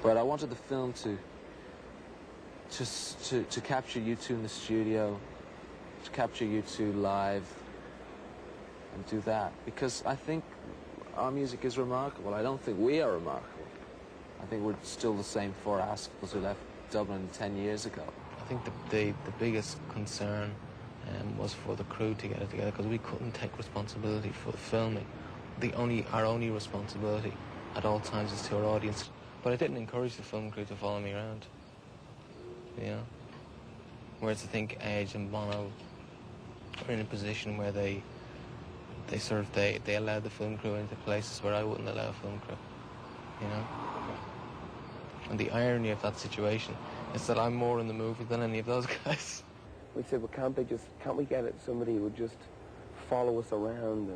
But I wanted the film to capture you two in the studio, to capture you two live, and do that. Because I think our music is remarkable. I don't think we are remarkable. I think we're still the same four assholes who left Dublin 10 years ago. I think the biggest concern was for the crew to get it together, because we couldn't take responsibility for the filming. Our only responsibility at all times is to our audience. But I didn't encourage the film crew to follow me around, you know. Whereas I think Edge and Bono are in a position where they allow the film crew into places where I wouldn't allow a film crew, you know. And the irony of that situation is that I'm more in the movie than any of those guys. We said, well, can't we get somebody who would just follow us around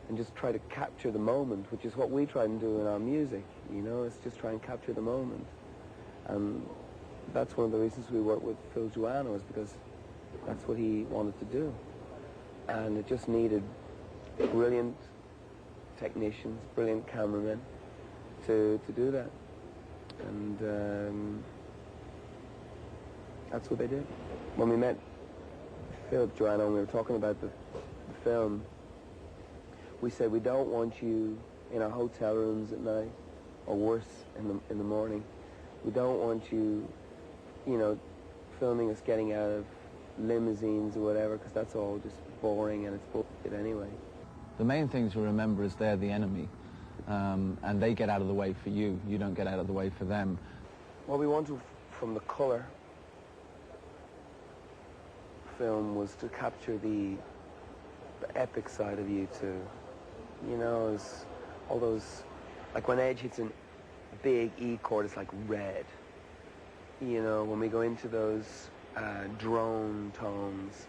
and just try to capture the moment, which is what we try and do in our music, you know, it's just try and capture the moment. And that's one of the reasons we work with Phil Joannou, is because that's what he wanted to do. And it just needed brilliant technicians, brilliant cameramen to do that. And that's what they did. When we met Phil Joannou and we were talking about the film, we said, we don't want you in our hotel rooms at night, or worse, in the morning. We don't want you, you know, filming us getting out of limousines or whatever, because that's all just boring and it's bullshit anyway. The main thing to remember is they're the enemy, and they get out of the way for you. You don't get out of the way for them. What we wanted from the colour film was to capture the epic side of you two. You know, as all those, like when Edge hits a big E chord, it's like red. You know, when we go into those drone tones,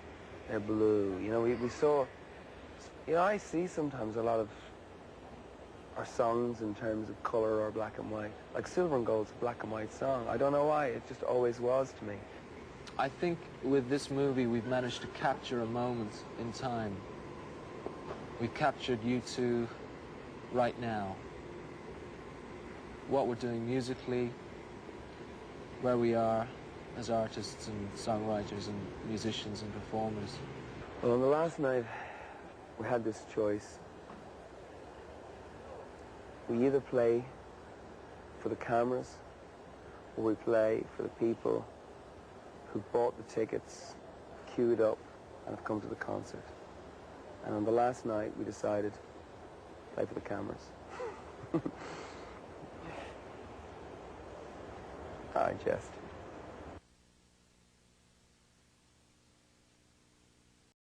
they're blue. You know, we saw, you know, I see sometimes a lot of our songs in terms of color or black and white. Like Silver and Gold's a black and white song. I don't know why, it just always was to me. I think with this movie we've managed to capture a moment in time. We've captured you two right now. What we're doing musically, where we are as artists and songwriters and musicians and performers. Well, on the last night, we had this choice. We either play for the cameras, or we play for the people who bought the tickets, queued up, and have come to the concert. And on the last night, we decided to play for the cameras. I jest.